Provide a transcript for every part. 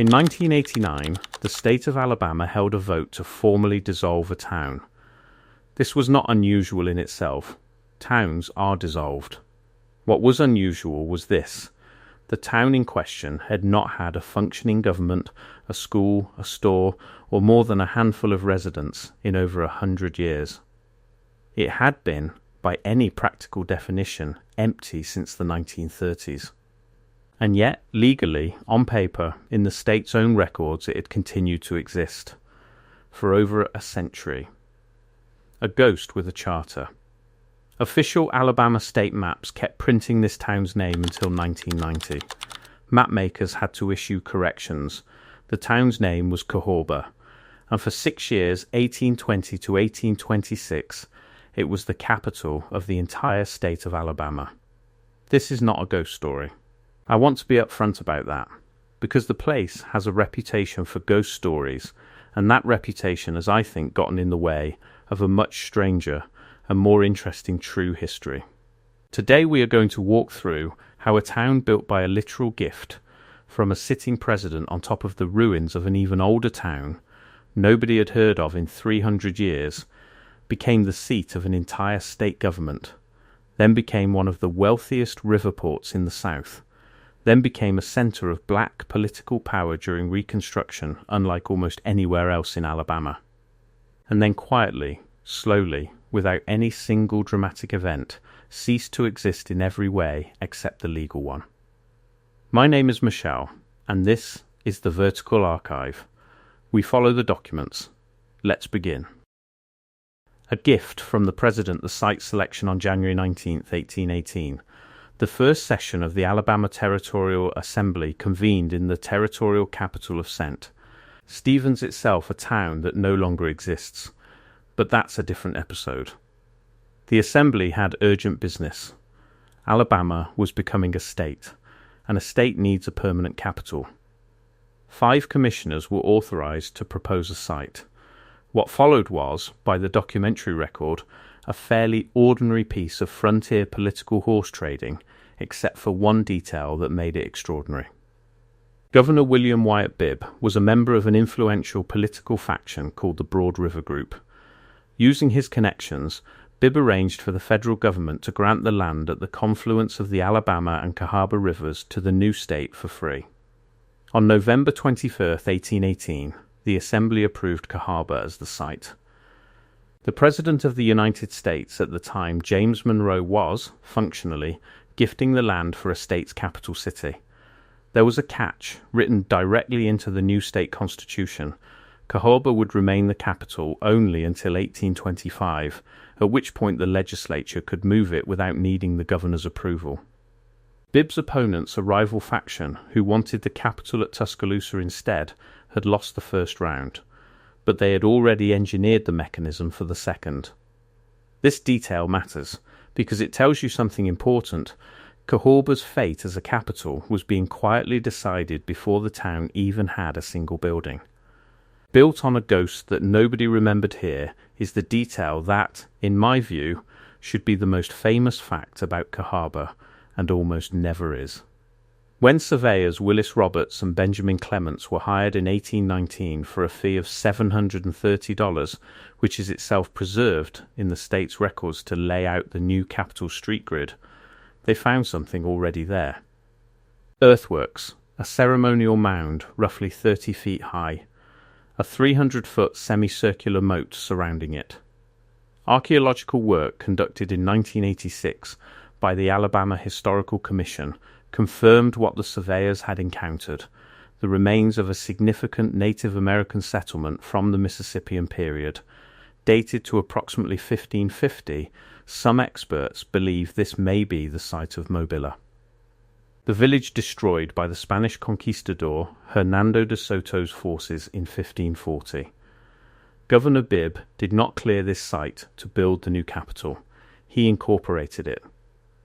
In 1989, the state of Alabama held a vote to formally dissolve a town. This was not unusual in itself. Towns are dissolved. What was unusual was this: the town in question had not had a functioning government, a school, a store, or more than a handful of residents in over 100 years. It had been, by any practical definition, empty since the 1930s. And yet, legally, on paper, in the state's own records, it had continued to exist for over a century. A ghost with a charter. Official Alabama state maps kept printing this town's name until 1990. Mapmakers had to issue corrections. The town's name was Cahawba, and for 6 years, 1820 to 1826, it was the capital of the entire state of Alabama. This is not a ghost story. I want to be upfront about that, because the place has a reputation for ghost stories, and that reputation has, I think, gotten in the way of a much stranger and more interesting true history. Today we are going to walk through how a town built by a literal gift from a sitting president on top of the ruins of an even older town nobody had heard of in 300 years became the seat of an entire state government, then became one of the wealthiest river ports in the South, then became a center of black political power during Reconstruction, unlike almost anywhere else in Alabama, and then quietly, slowly, without any single dramatic event, ceased to exist in every way except the legal one. My name is Michelle, and this is the Vertical Archive. We follow the documents. Let's begin. A gift from the President, the site selection on January 19, 1818. The first session of the Alabama Territorial Assembly convened in the territorial capital of St. Stevens itself, a town that no longer exists. But that's a different episode. The Assembly had urgent business. Alabama was becoming a state, and a state needs a permanent capital. 5 commissioners were authorized to propose a site. What followed was, by the documentary record, a fairly ordinary piece of frontier political horse trading, except for one detail that made it extraordinary. Governor William Wyatt Bibb was a member of an influential political faction called the Broad River Group. Using his connections, Bibb arranged for the federal government to grant the land at the confluence of the Alabama and Cahawba rivers to the new state for free. On November 21, 1818, the Assembly approved Cahawba as the site. The President of the United States at the time, James Monroe, was, functionally, gifting the land for a state's capital city. There was a catch written directly into the new state constitution. Cahawba would remain the capital only until 1825, at which point the legislature could move it without needing the governor's approval. Bibb's opponents, a rival faction who wanted the capital at Tuscaloosa instead, had lost the first round, but they had already engineered the mechanism for the second. This detail matters, because it tells you something important. Cahawba's fate as a capital was being quietly decided before the town even had a single building. Built on a ghost that nobody remembered here is the detail that, in my view, should be the most famous fact about Cahawba, and almost never is. When surveyors Willis Roberts and Benjamin Clements were hired in 1819 for a fee of $730, which is itself preserved in the state's records to lay out the new capital street grid, they found something already there. Earthworks, a ceremonial mound roughly 30 feet high, a 300-foot semicircular moat surrounding it. Archaeological work conducted in 1986 by the Alabama Historical Commission confirmed what the surveyors had encountered, the remains of a significant Native American settlement from the Mississippian period. Dated to approximately 1550, some experts believe this may be the site of Mobila. The village destroyed by the Spanish conquistador Hernando de Soto's forces in 1540. Governor Bibb did not clear this site to build the new capital. He incorporated it.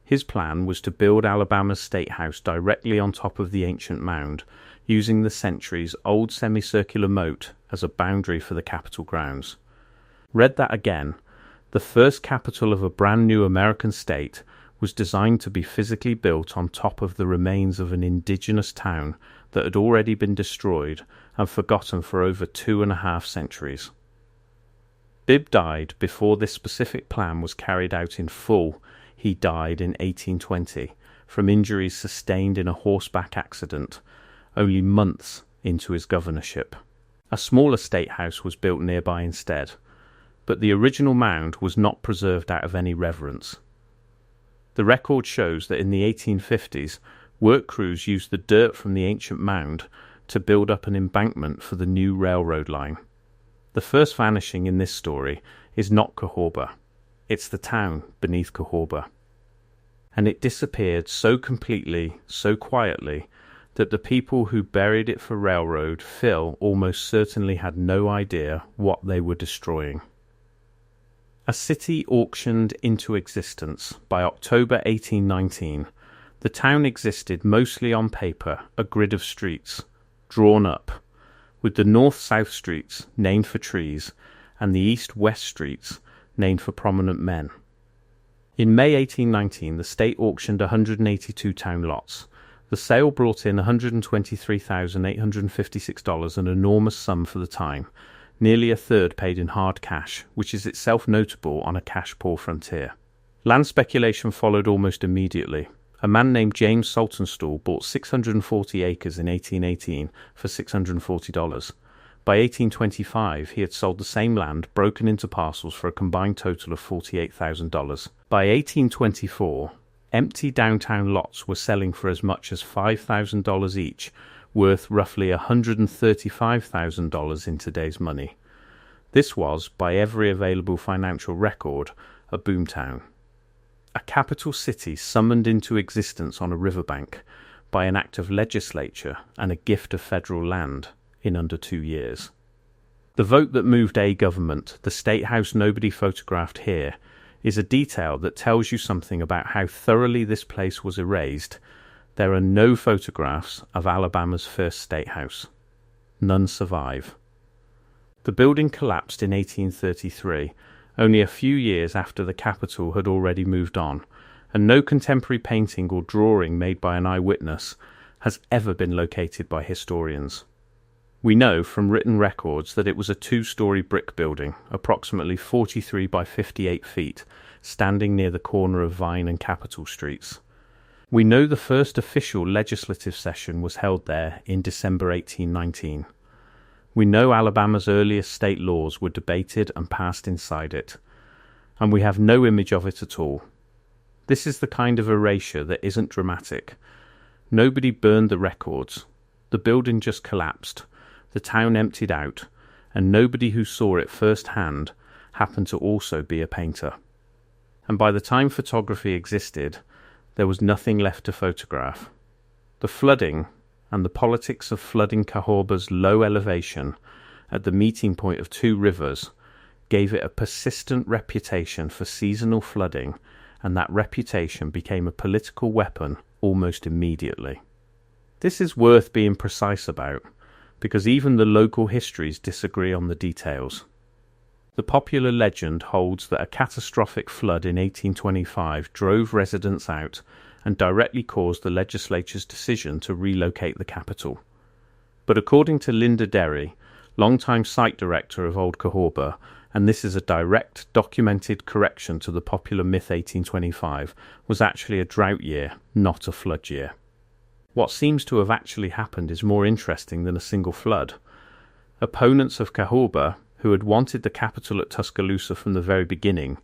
His plan was to build Alabama's State House directly on top of the ancient mound, using the centuries-old semicircular moat as a boundary for the Capitol grounds. Read that again. The first capital of a brand new American state was designed to be physically built on top of the remains of an indigenous town that had already been destroyed and forgotten for over 2.5 centuries. Bibb died before this specific plan was carried out in full. He died in 1820 from injuries sustained in a horseback accident, only months into his governorship. A smaller state house was built nearby instead, but the original mound was not preserved out of any reverence. The record shows that in the 1850s, work crews used the dirt from the ancient mound to build up an embankment for the new railroad line. The first vanishing in this story is not Cahawba, it's the town beneath Cahawba. And it disappeared so completely, so quietly, that the people who buried it for railroad fill almost certainly had no idea what they were destroying. A city auctioned into existence by October 1819, the town existed mostly on paper, a grid of streets, drawn up, with the north-south streets named for trees and the east-west streets named for prominent men. In May 1819, the state auctioned 182 town lots. The sale brought in $123,856, an enormous sum for the time, nearly a third paid in hard cash, which is itself notable on a cash-poor frontier. Land speculation followed almost immediately. A man named James Saltonstall bought 640 acres in 1818 for $640. By 1825, he had sold the same land, broken into parcels, for a combined total of $48,000. By 1824, empty downtown lots were selling for as much as $5,000 each, worth roughly $135,000 in today's money. This was, by every available financial record, a boomtown. A capital city summoned into existence on a riverbank by an act of legislature and a gift of federal land in under 2 years. The vote that moved a government, the state house nobody photographed here, is a detail that tells you something about how thoroughly this place was erased. There are no photographs of Alabama's first state house. None survive. The building collapsed in 1833, only a few years after the capital had already moved on, and no contemporary painting or drawing made by an eyewitness has ever been located by historians. We know from written records that it was a 2-story brick building, approximately 43 by 58 feet, standing near the corner of Vine and Capitol Streets. We know the first official legislative session was held there in December 1819. We know Alabama's earliest state laws were debated and passed inside it, and we have no image of it at all. This is the kind of erasure that isn't dramatic. Nobody burned the records. The building just collapsed. The town emptied out, and nobody who saw it firsthand happened to also be a painter. And by the time photography existed, there was nothing left to photograph. The flooding and the politics of flooding Cahawba's low elevation at the meeting point of 2 rivers gave it a persistent reputation for seasonal flooding, and that reputation became a political weapon almost immediately. This is worth being precise about, because even the local histories disagree on the details. The popular legend holds that a catastrophic flood in 1825 drove residents out and directly caused the legislature's decision to relocate the capital. But according to Linda Derry, longtime site director of Old Cahawba, and this is a direct documented correction to the popular myth 1825, was actually a drought year, not a flood year. What seems to have actually happened is more interesting than a single flood. Opponents of Cahawba, who had wanted the capital at Tuscaloosa from the very beginning,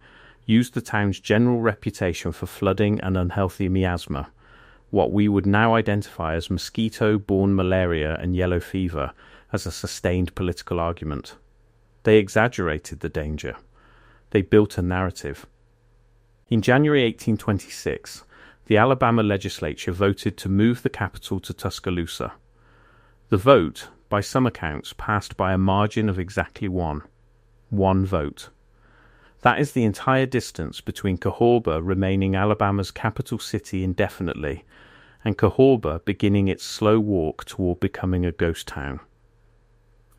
used the town's general reputation for flooding and unhealthy miasma, what we would now identify as mosquito-borne malaria and yellow fever, as a sustained political argument. They exaggerated the danger. They built a narrative. In January 1826, the Alabama legislature voted to move the capital to Tuscaloosa. The vote, by some accounts, passed by a margin of exactly one vote. That is the entire distance between Cahawba remaining Alabama's capital city indefinitely, and Cahawba beginning its slow walk toward becoming a ghost town.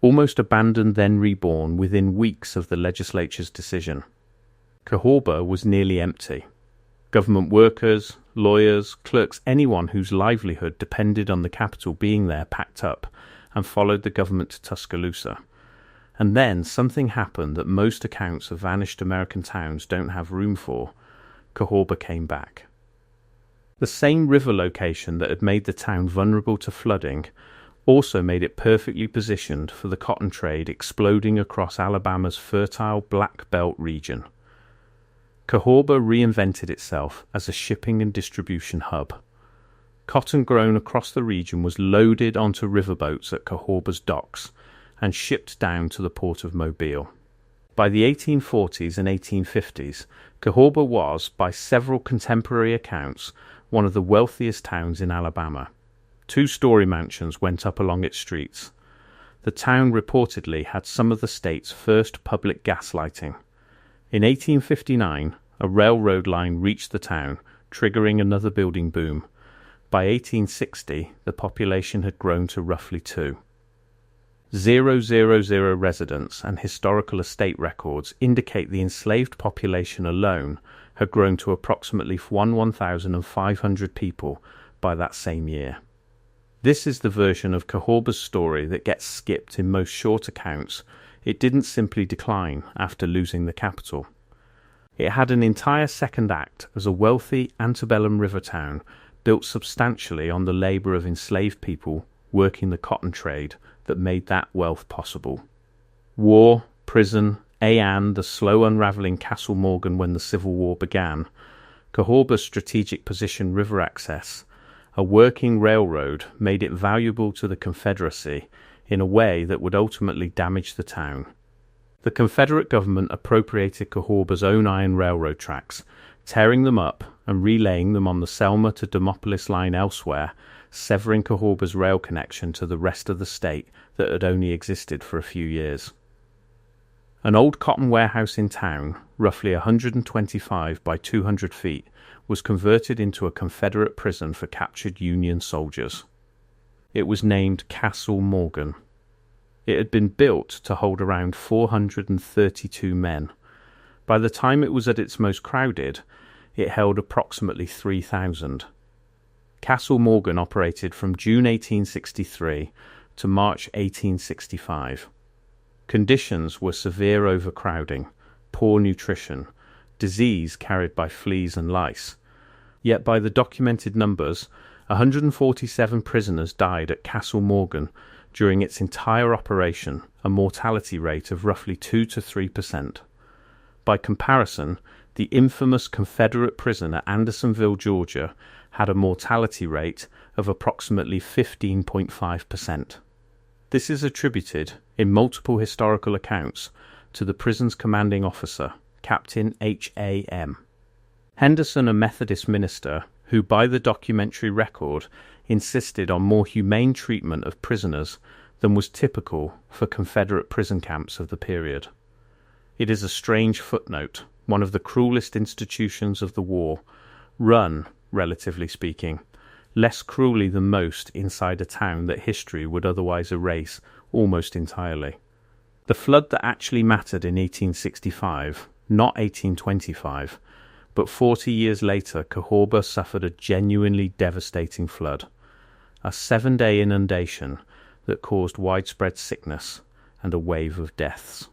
Almost abandoned then reborn within weeks of the legislature's decision. Cahawba was nearly empty. Government workers, lawyers, clerks, anyone whose livelihood depended on the capital being there packed up and followed the government to Tuscaloosa. And then something happened that most accounts of vanished American towns don't have room for. Cahawba came back. The same river location that had made the town vulnerable to flooding also made it perfectly positioned for the cotton trade exploding across Alabama's fertile Black Belt region. Cahawba reinvented itself as a shipping and distribution hub. Cotton grown across the region was loaded onto riverboats at Cahawba's docks and shipped down to the port of Mobile. By the 1840s and 1850s, Cahawba was, by several contemporary accounts, one of the wealthiest towns in Alabama. 2-story mansions went up along its streets. The town reportedly had some of the state's first public gas lighting. In 1859, a railroad line reached the town, triggering another building boom. By 1860, the population had grown to roughly 2. 000 residents and historical estate records indicate the enslaved population alone had grown to approximately 1,500 people by that same year. This is the version of Cahawba's story that gets skipped in most short accounts. It didn't simply decline after losing the capital. It had an entire second act as a wealthy antebellum river town built substantially on the labour of enslaved people working the cotton trade that made that wealth possible. War, prison, and the slow unraveling Castle Morgan when the Civil War began, Cahawba's strategic position river access, a working railroad made it valuable to the Confederacy in a way that would ultimately damage the town. The Confederate government appropriated Cahawba's own iron railroad tracks, tearing them up and relaying them on the Selma to Demopolis line elsewhere, severing Cahawba's rail connection to the rest of the state that had only existed for a few years. An old cotton warehouse in town, roughly 125 by 200 feet, was converted into a Confederate prison for captured Union soldiers. It was named Castle Morgan. It had been built to hold around 432 men. By the time it was at its most crowded, it held approximately 3,000. Castle Morgan operated from June 1863 to March 1865. Conditions were severe overcrowding, poor nutrition, disease carried by fleas and lice. Yet by the documented numbers, 147 prisoners died at Castle Morgan during its entire operation, a mortality rate of roughly 2 to 3%. By comparison, the infamous Confederate prison at Andersonville, Georgia, had a mortality rate of approximately 15.5%. This is attributed, in multiple historical accounts, to the prison's commanding officer, Captain H.A.M. Henderson, a Methodist minister, who by the documentary record insisted on more humane treatment of prisoners than was typical for Confederate prison camps of the period. It is a strange footnote, one of the cruelest institutions of the war, run, relatively speaking, less cruelly than most inside a town that history would otherwise erase almost entirely. The flood that actually mattered in 1865, not 1825, but 40 years later Cahawba suffered a genuinely devastating flood, a 7-day inundation that caused widespread sickness and a wave of deaths.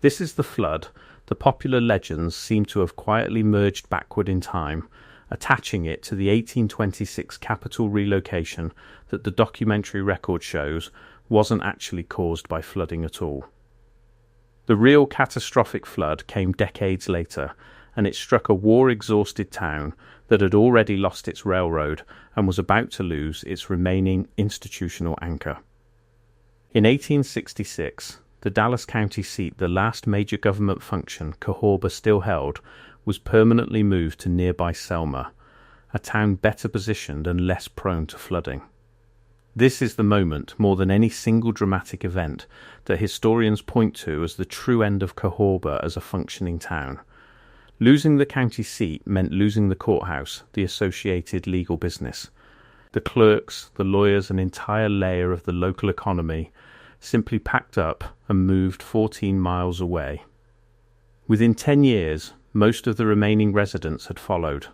This is the flood the popular legends seem to have quietly merged backward in time, attaching it to the 1826 capital relocation that the documentary record shows wasn't actually caused by flooding at all. The real catastrophic flood came decades later, and it struck a war-exhausted town that had already lost its railroad and was about to lose its remaining institutional anchor. In 1866, the Dallas County seat, the last major government function Cahawba still held, was permanently moved to nearby Selma, a town better positioned and less prone to flooding. This is the moment, more than any single dramatic event, that historians point to as the true end of Cahawba as a functioning town. Losing the county seat meant losing the courthouse, the associated legal business. The clerks, the lawyers, an entire layer of the local economy simply packed up and moved 14 miles away. Within 10 years, most of the remaining residents had followed.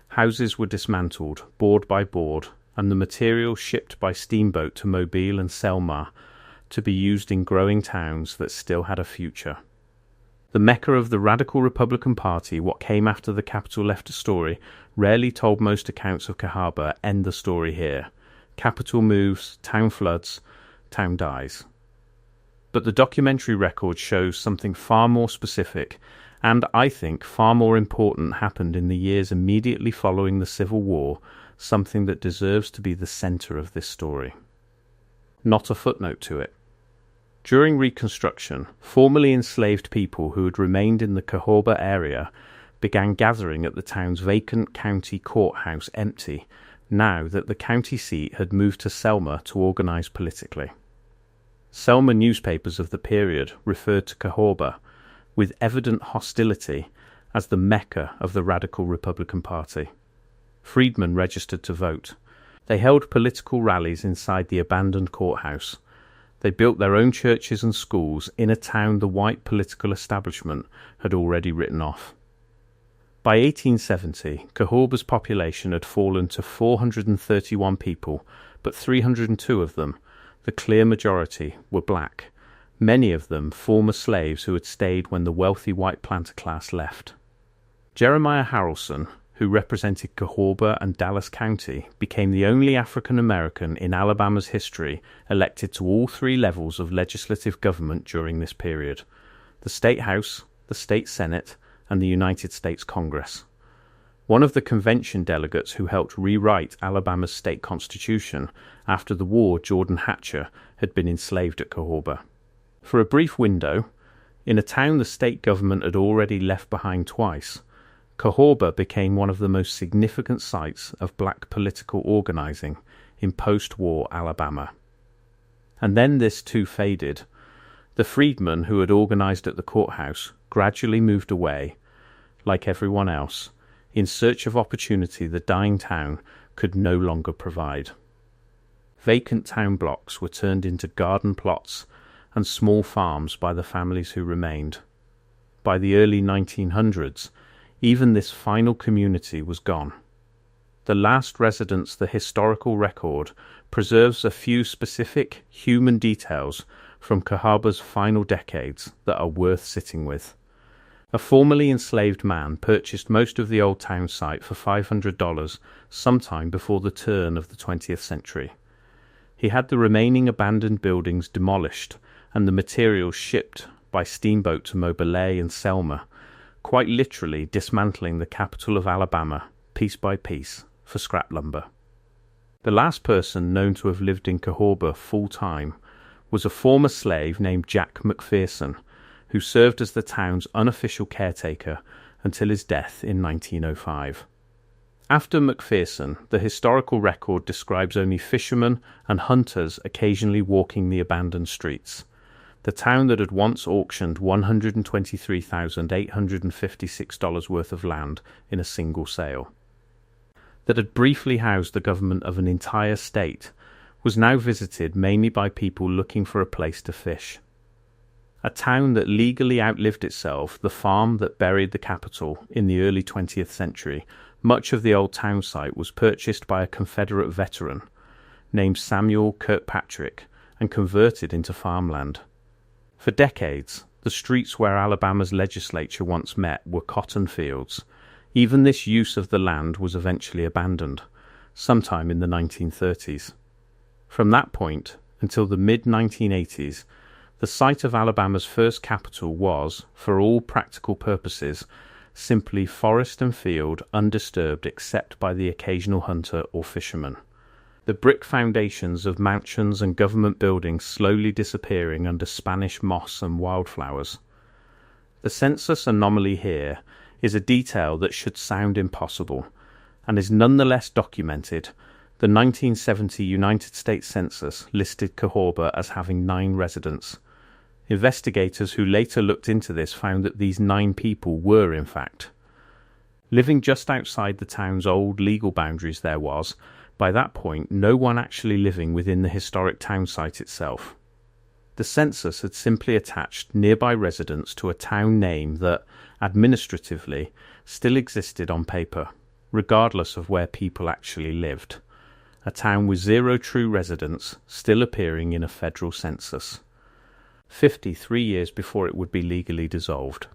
Houses were dismantled, board by board, and the material shipped by steamboat to Mobile and Selma to be used in growing towns that still had a future. The Mecca of the radical Republican Party, what came after the capital left a story, rarely told most accounts of Cahawba, end the story here. Capital moves, town floods, town dies. But the documentary record shows something far more specific, and I think far more important, happened in the years immediately following the Civil War, something that deserves to be the centre of this story. Not a footnote to it. During Reconstruction, formerly enslaved people who had remained in the Cahawba area began gathering at the town's vacant county courthouse empty, now that the county seat had moved to Selma to organise politically. Selma newspapers of the period referred to Cahawba, with evident hostility, as the Mecca of the radical Republican Party. Freedmen registered to vote. They held political rallies inside the abandoned courthouse. They built their own churches and schools in a town the white political establishment had already written off. By 1870, Cahawba's population had fallen to 431 people, but 302 of them, the clear majority, were black, many of them former slaves who had stayed when the wealthy white planter class left. Jeremiah Harrelson, who represented Cahawba and Dallas County, became the only African American in Alabama's history elected to all three levels of legislative government during this period: the State House, the State Senate, and the United States Congress. One of the convention delegates who helped rewrite Alabama's state constitution after the war, Jordan Hatcher, had been enslaved at Cahawba. For a brief window, in a town the state government had already left behind twice, Cahawba became one of the most significant sites of black political organising in post-war Alabama. And then this too faded. The freedmen who had organised at the courthouse gradually moved away, like everyone else, in search of opportunity the dying town could no longer provide. Vacant town blocks were turned into garden plots and small farms by the families who remained. By the early 1900s, even this final community was gone. The last residents the historical record preserves a few specific human details from Cahawba's final decades that are worth sitting with. A formerly enslaved man purchased most of the old town site for $500 sometime before the turn of the 20th century. He had the remaining abandoned buildings demolished and the materials shipped by steamboat to Mobile and Selma, quite literally dismantling the capital of Alabama, piece by piece, for scrap lumber. The last person known to have lived in Cahawba full-time was a former slave named Jack McPherson, who served as the town's unofficial caretaker until his death in 1905. After McPherson, the historical record describes only fishermen and hunters occasionally walking the abandoned streets. The town that had once auctioned $123,856 worth of land in a single sale, that had briefly housed the government of an entire state, was now visited mainly by people looking for a place to fish. A town that legally outlived itself, the farm that buried the capital in the early 20th century, much of the old town site was purchased by a Confederate veteran named Samuel Kirkpatrick and converted into farmland. For decades, the streets where Alabama's legislature once met were cotton fields. Even this use of the land was eventually abandoned, sometime in the 1930s. From that point until the mid-1980s, the site of Alabama's first capital was, for all practical purposes, simply forest and field undisturbed except by the occasional hunter or fisherman. The brick foundations of mansions and government buildings slowly disappearing under Spanish moss and wildflowers. The census anomaly here is a detail that should sound impossible, and is nonetheless documented. The 1970 United States Census listed Cahawba as having 9 residents. Investigators who later looked into this found that these 9 people were, in fact, living just outside the town's old legal boundaries. There was, by that point, no one actually living within the historic town site itself. The census had simply attached nearby residents to a town name that, administratively, still existed on paper, regardless of where people actually lived. A town with 0 true residents still appearing in a federal census. 53 years before it would be legally dissolved.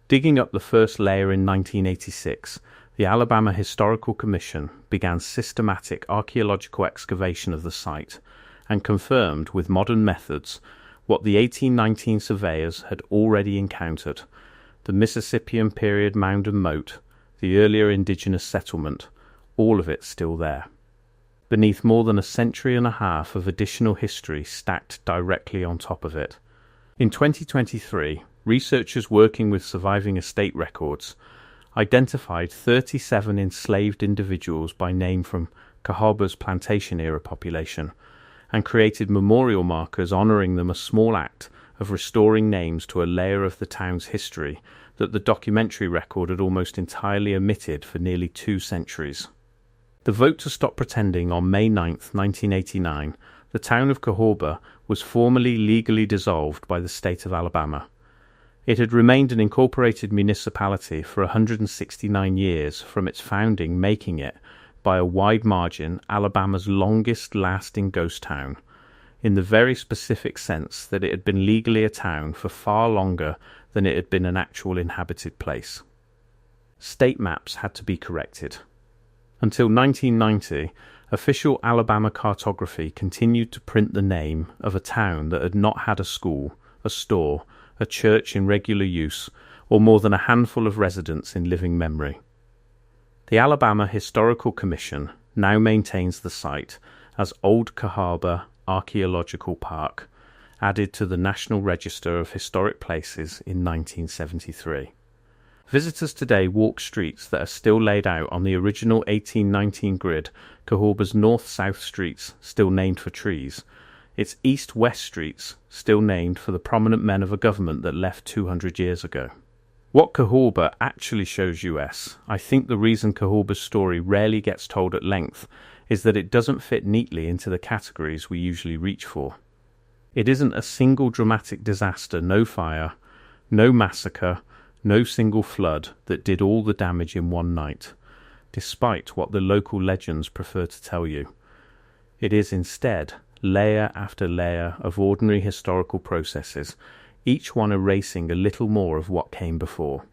Digging up the first layer in 1986, the Alabama Historical Commission began systematic archaeological excavation of the site and confirmed with modern methods what the 1819 surveyors had already encountered: the Mississippian period mound and moat, the earlier indigenous settlement, all of it still there, beneath more than a century and a half of additional history stacked directly on top of it. In 2023, researchers working with surviving estate records identified 37 enslaved individuals by name from Cahawba's plantation-era population and created memorial markers honoring them, a small act of restoring names to a layer of the town's history that the documentary record had almost entirely omitted for nearly 2 centuries. The vote to stop pretending on May 9, 1989, the town of Cahawba was formally legally dissolved by the state of Alabama. It had remained an incorporated municipality for 169 years from its founding, making it, by a wide margin, Alabama's longest-lasting ghost town, in the very specific sense that it had been legally a town for far longer than it had been an actual inhabited place. State maps had to be corrected. Until 1990, official Alabama cartography continued to print the name of a town that had not had a school, a store, a church in regular use, or more than a handful of residents in living memory. The Alabama Historical Commission now maintains the site as Old Cahawba Archaeological Park, added to the National Register of Historic Places in 1973. Visitors today walk streets that are still laid out on the original 1819 grid, Cahawba's north-south streets still named for trees, its east-west streets still named for the prominent men of a government that left 200 years ago. What Cahawba actually shows us, I think the reason Cahawba's story rarely gets told at length, is that it doesn't fit neatly into the categories we usually reach for. It isn't a single dramatic disaster, no fire, no massacre, no single flood that did all the damage in one night, despite what the local legends prefer to tell you. It is instead layer after layer of ordinary historical processes, each one erasing a little more of what came before.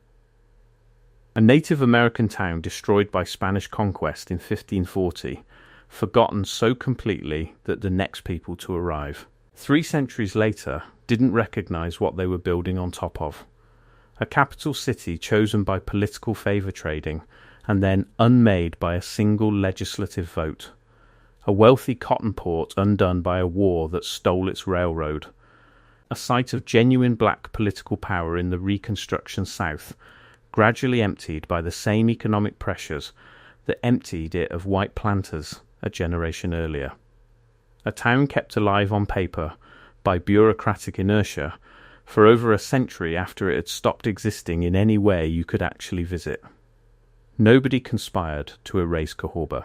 A Native American town destroyed by Spanish conquest in 1540, forgotten so completely that the next people to arrive, 3 centuries later, didn't recognize what they were building on top of. A capital city chosen by political favor trading and then unmade by a single legislative vote. A wealthy cotton port undone by a war that stole its railroad. A site of genuine black political power in the Reconstruction South, gradually emptied by the same economic pressures that emptied it of white planters a generation earlier. A town kept alive on paper by bureaucratic inertia for over a century after it had stopped existing in any way you could actually visit. Nobody conspired to erase Cahawba.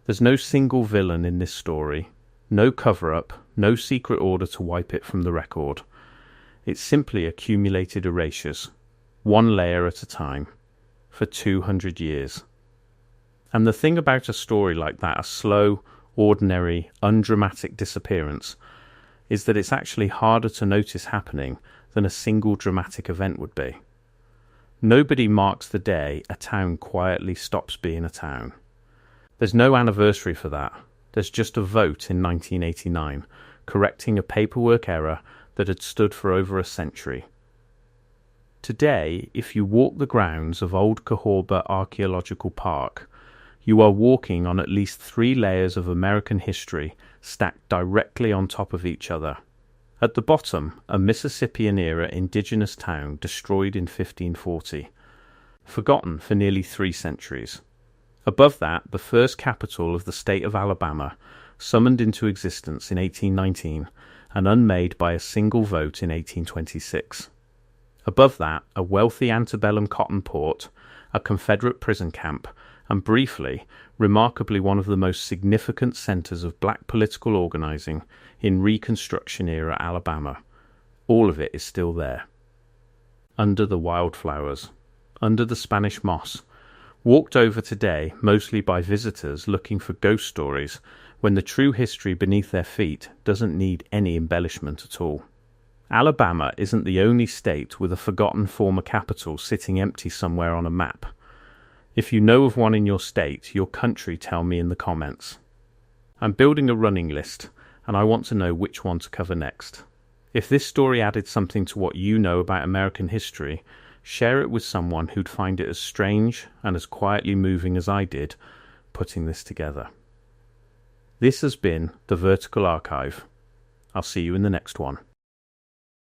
There's no single villain in this story, no cover-up, no secret order to wipe it from the record. It's simply accumulated erasures, one layer at a time, for 200 years. And the thing about a story like that, a slow, ordinary, undramatic disappearance, is that it's actually harder to notice happening than a single dramatic event would be. Nobody marks the day a town quietly stops being a town. There's no anniversary for that. There's just a vote in 1989, correcting a paperwork error that had stood for over a century. Today, if you walk the grounds of Old Cahawba Archaeological Park, you are walking on at least 3 layers of American history stacked directly on top of each other. At the bottom, a Mississippian-era indigenous town destroyed in 1540, forgotten for nearly 3 centuries. Above that, the first capital of the state of Alabama, summoned into existence in 1819 and unmade by a single vote in 1826. Above that, a wealthy antebellum cotton port, a Confederate prison camp, and briefly, remarkably one of the most significant centers of black political organizing in Reconstruction-era Alabama. All of it is still there. Under the wildflowers, under the Spanish moss, walked over today mostly by visitors looking for ghost stories when the true history beneath their feet doesn't need any embellishment at all. Alabama isn't the only state with a forgotten former capital sitting empty somewhere on a map. If you know of one in your state, your country, tell me in the comments. I'm building a running list, and I want to know which one to cover next. If this story added something to what you know about American history, share it with someone who'd find it as strange and as quietly moving as I did putting this together. This has been The Vertical Archive. I'll see you in the next one.